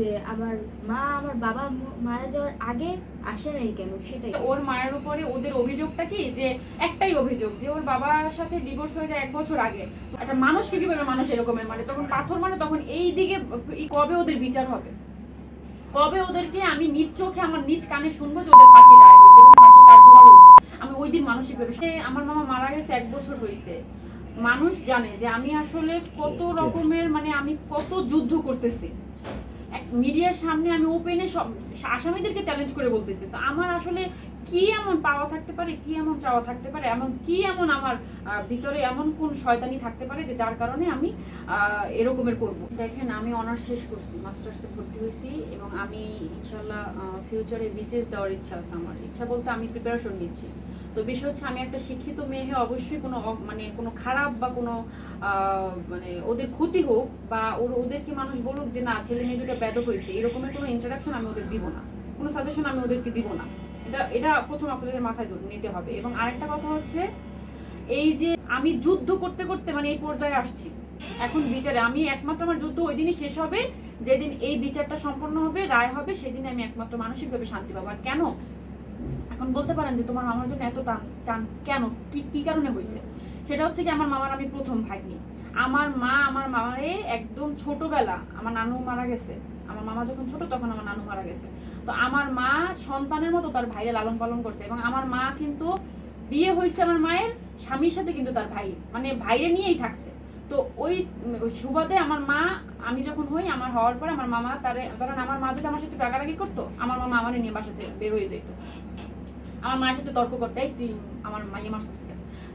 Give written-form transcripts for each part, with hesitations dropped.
যে আমার মা আমার বাবা মারা যাওয়ার আগে আসে নাই কেন, সেটাই। ওর মায়ের উপরে ওদের অভিযোগটা কি, যে একটাই অভিযোগ যে ওর বাবার সাথে ডিভোর্স হয়ে যায় 1 বছর আগে। একটা মানুষকে কিভাবে মানুষ এরকমের মানে যখন পাথর মানে তখন এই দিকে কবে ওদের বিচার হবে, কবে ওদেরকে আমি নিজ চোখে আমার নিজ কানে শুনবো যে ওদের ফাঁসি রায় হয়েছে এবং ফাঁসি কার্যকর হয়েছে। আমি ওই দিন মানসিক ভাবে, আমার মামা মারা গেছে 1 বছর হয়েছে, মানুষ জানে যে আমি আসলে কত রকমের মানে আমি কত যুদ্ধ করতেছি। মিডিয়ার সামনে আমি ওপেনে সব আসামিদেরকে চ্যালেঞ্জ করে বলতেছি। তো আমার আসলে কি এমন পাওয়া থাকতে পারে, কি এমন চাওয়া থাকতে পারে, এমন কি এমন আমার ভিতরে এমন কোন শয়তানি থাকতে পারে যে যার কারণে আমি এরকমের করব। দেখেন, আমি অনার্স শেষ করছি, মাস্টার্সে ভর্তি হয়েছি এবং আমি ইনশাল্লাহ ফিউচারে বিসিএস দেওয়ার ইচ্ছা আছে। আমার ইচ্ছা বলতে আমি প্রিপারেশন নিচ্ছি। তো বিষয় হচ্ছে আমি একটা শিক্ষিত মেয়ে হয়ে অবশ্যই কোনো খারাপ বা কোনো মানে ওদের ক্ষতি হোক বা ওদেরকে মানুষ বলুক যে না ছেলে মেয়ে দুটো বেদক হয়েছে, এরকমের কোনো ইন্ট্রোডাকশন আমি ওদের দিব না, কোনো সাজেশন আমি ওদেরকে দিব না। এটা প্রথম আপনাদের মাথায় নিতে হবে। এবং আরেকটা কথা হচ্ছে এই যে আমি যুদ্ধ করতে করতে মানে এই পর্যায়ে আসছি, এখন বিচারে আমি একমাত্র আমার যুদ্ধ ওই দিনই শেষ হবে যেদিন এই বিচারটা সম্পন্ন হবে, রায় হবে, সেদিন আমি একমাত্র মানসিকভাবে শান্তি পাবো। আর কেন এখন বলতে পারেন যে তোমার মামার জন্য এত টান টান কেন, কি কারণে হয়েছে? সেটা হচ্ছে কি, আমার মামার আমি প্রথম ভাগ্নি। আমার মা আমার মামারে একদম ছোটবেলা, আমার নানু মারা গেছে, আমার মামা যখন ছোট তখন আমার নানু মারা গেছে। তো আমার মা সন্তানের মতো তার ভাইরে লালন পালন করছে এবং আমার মা কিন্তু বিয়ে হয়েছে আমার মায়ের স্বামীর সাথে, কিন্তু তার ভাই মানে ভাইরে নিয়েই থাকছে। তো ওই সুবাদে আমার মা, আমি যখন হই, আমার হওয়ার পর আমার মামা তারে ধরেন আমার মা যদি আমার সাথে রাগারাগি করতো, আমার মামা আমার নিয়ে বাসা থেকে বের হয়ে যেত, আমার মায়ের সাথে তর্ক করতে, তুই আমার মাইয়ে মাস।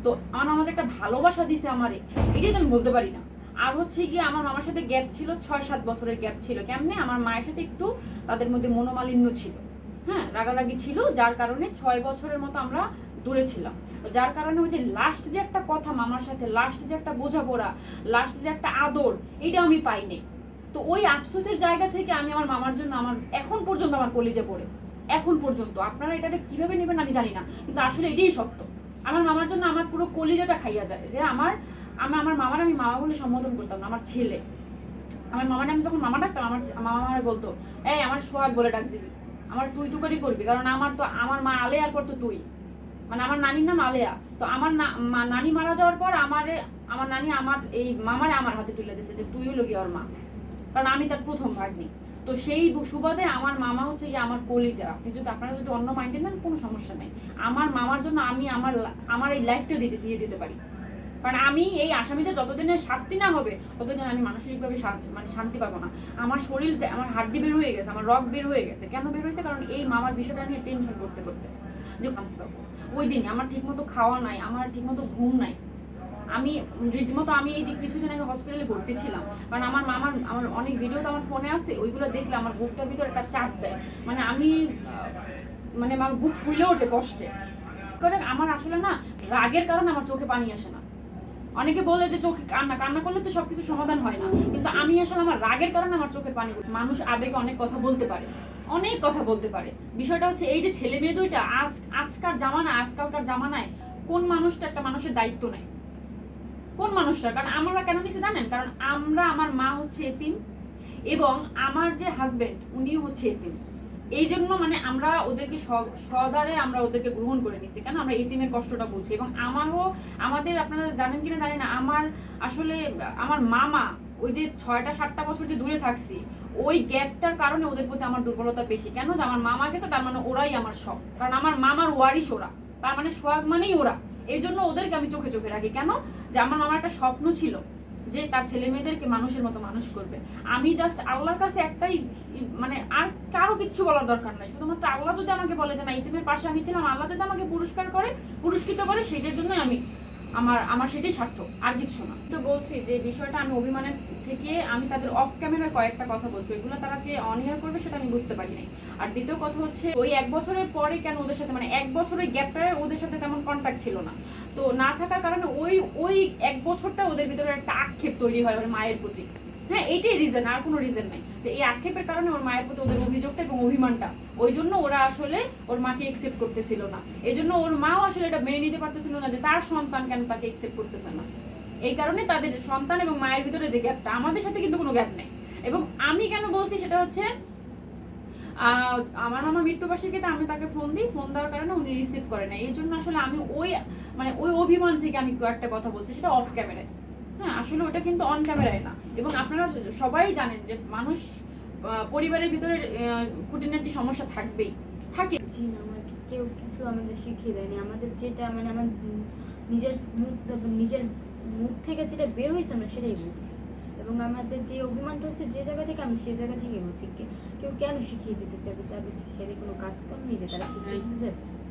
তো আমার মামা যে একটা ভালোবাসা দিছে আমারে, এটাই তো আমি বলতে পারি না। আর হচ্ছে গিয়ে আমার মামার সাথে গ্যাপ ছিল 6-7 বছরের গ্যাপ ছিল। কেমনে? আমার মায়ের সাথে একটু তাদের মধ্যে মনোমালিন্য ছিল, হ্যাঁ, রাগারাগি ছিল, যার কারণে 6 বছরের মতো আমরা দূরে ছিলাম। যার কারণে ওই যে লাস্ট যে একটা কথা মামার সাথে, লাস্ট যে একটা বোঝাপড়া, লাস্ট যে একটা আদর, এটা আমি পাইনি। তো ওই আফসোসের জায়গা থেকে আমি আমার মামার জন্য আমার এখন পর্যন্ত আমার কলিজে পড়ে, এখন পর্যন্ত। আপনারা এটাকে কিভাবে নেবেন আমি জানি না, কিন্তু আসলে এটাই সত্য। আমার মামার জন্য আমার পুরো কলিজাটা খাইয়া যায়। যে আমার মামার আমি মামা বলে সম্বোধন করতাম না, আমার ছেলে। আমার মামার আমি যখন মামা ডাকতাম, আমার মামা আমারে বলতো, এই আমার সোহাগ বলে ডাক দিবি, আমার তুই তুকারি করবি, কারণ আমার মা আলেয়ার পর তো তুই, মানে আমার নানির নাম আলেয়া। তো আমার নানি মারা যাওয়ার পর আমার নানি আমার এই মামারে আমার হাতে তুলে দিয়েছে যে তুই হলো গিয়ে ওর মা, কারণ আমি তার প্রথম ভাগ্নি। তো সেই সুবাদে আমার মামা হচ্ছে গিয়ে আমার কলিজা। আপনারা যদি অন্য মাইন্ডে নেন কোনো সমস্যা নেই, আমার মামার জন্য আমি আমার এই লাইফটাও দিয়ে দিতে পারি। কারণ আমি এই আসামিদের যতদিনের শাস্তি না হবে ততদিন আমি মানসিকভাবে মানে শান্তি পাবো না। আমার শরীর, আমার হাড্ডি বের হয়ে গেছে, আমার রক বের হয়ে গেছে। কেন বের হয়েছে? কারণ এই মামার বিষয়টা নিয়ে টেনশন করতে করতে যে শান্তি পাবো। ওই দিনে আমার ঠিকমতো খাওয়া নাই, আমার ঠিকমতো ঘুম নাই। আমি রীতিমতো আমি এই যে কিছুদিন আগে হসপিটালে ভর্তি ছিলাম, কারণ আমার অনেক ভিডিও তো আমার ফোনে আছে, ওইগুলো দেখলে আমার বুকটার ভিতরে একটা চাপ দেয়। মানে আমি মানে আমার বুক ফুলে ওঠে কষ্টে। কারণ আমার আসলে না রাগের কারণে আমার চোখে পানি আসে না। অনেকে বলে যে চোখে কান্না করলে তো সবকিছু সমাধান হয় না, কিন্তু আমি আসলে আমার রাগের কারণে আমার চোখের পানি। মানুষ আবেগে অনেক কথা বলতে পারে, অনেক কথা বলতে পারে। বিষয়টা হচ্ছে এই যে ছেলে মেয়ে দুইটা আজকালকার জামানায় কোন মানুষটা একটা মানুষের দায়িত্ব নেয়? কোন মানুষটা? কারণ আমরা কেন নিছি জানেন? কারণ আমার মা হচ্ছে এতিম এবং আমার যে হাজবেন্ড উনিও হচ্ছে এতিম। এই জন্য মানে আমরা ওদেরকে সদারে আমরা ওদেরকে গ্রহণ করে নিছি। কেন? আমরা এতিমের কষ্টটা বুঝি। এবং আমাদের আপনারা জানেন কিনা জানি না, আসলে আমার মামা ওই যে 6-7টা বছর যে দূরে থাকছি, ওই গ্যাপটার কারণে ওদের প্রতি আমার দুর্বলতা বেশি। কেন? যে আমার মামা গেছে, তার মানে ওরাই আমার সব। কারণ আমার মামার ওয়ারিশ ওরা, তার মানে সোহাগ মানেই ওরা। এই জন্য ওদেরকে আমি চোখে চোখে রাখি। কেন? যে আমার মামার একটা স্বপ্ন ছিল যে তার ছেলে মেয়েদেরকে মানুষের মতো মানুষ করবে। আমি জাস্ট আল্লাহর কাছে একটাই, মানে আর কারো কিচ্ছু বলার দরকার নাই, শুধুমাত্র আল্লাহ যদি আমাকে বলে যে না ইতিমের পাশে আমি ছিলাম, আল্লাহ যদি আমাকে পুরস্কৃত করে, সেটার জন্য আমি আমার সেটাই সার্থক, আর কিছু না। তো বলছি যে বিষয়টা আমি অভিমানের থেকে আমি তাদের অফ ক্যামেরায় কয়েকটা কথা বলছি, ওইগুলো তারা যে অনিয়ার করবে সেটা আমি বুঝতে পারি নাই। আর দ্বিতীয় কথা হচ্ছে ওই 1 বছরের পরে কেন ওদের সাথে, মানে 1 বছরের গ্যাপটা ওদের সাথে তেমন কন্ট্যাক্ট ছিল না। তো না থাকার কারণে ওই 1 বছরটা ওদের ভিতরে একটা আক্ষেপ তৈরি হয় ওর মায়ের প্রতি। হ্যাঁ, এইটাই রিজন, আর কোনো রিজন নাই। তো এই আক্ষেপের কারণে ওর মায়ের প্রতি ওদের অভিযোগটা এবং অভিমানটা, ওই জন্য ওরা আসলে ওর মাকে একসেপ্ট করতেছিল না। এই জন্য ওর মাও আসলে এটা মেনে নিতে পারতেছিল না যে তার সন্তান কেন তাকে একসেপ্ট করতেছে না। এই কারণে তাদের সন্তান এবং মায়ের ভিতরে যে গ্যাপটা, আমাদের সাথে কিন্তু কোনো গ্যাপ নেই। এবং আমি কেন বলছি সেটা হচ্ছে আমার মামা মৃত্যুবার্ষিকীতে আমি তাকে ফোন দিই, ফোন দেওয়ার কারণে উনি রিসিভ করে না, এই জন্য আসলে আমি ওই অভিমান থেকে আমি একটা কথা বলছি, সেটা অফ ক্যামেরায়। হ্যাঁ, আসলে ওটা কিন্তু অন ক্যামেরায় না। এবং আপনারা সবাই জানেন যে মানুষ পরিবারের ভিতরে খুঁটিনাটি সমস্যা থাকবেই থাকে। জি না, আমার কেউ কিছু আমাদের শিখিয়ে দেয়নি। আমাদের যেটা মানে আমার নিজের মুখ থেকে যেটা বের হয়েছে আমরা সেটাই বলছি। এবং আমাদের যে অভিমানটা হয়েছে যে জায়গা থেকে, আমি সেই জায়গা থেকে বলছি। কেউ কেন শিখিয়ে দিতে চাবে? তাদের খেলে কোনো কাজ কাম নেই যে তারা শিখিয়ে দিতে যাবে?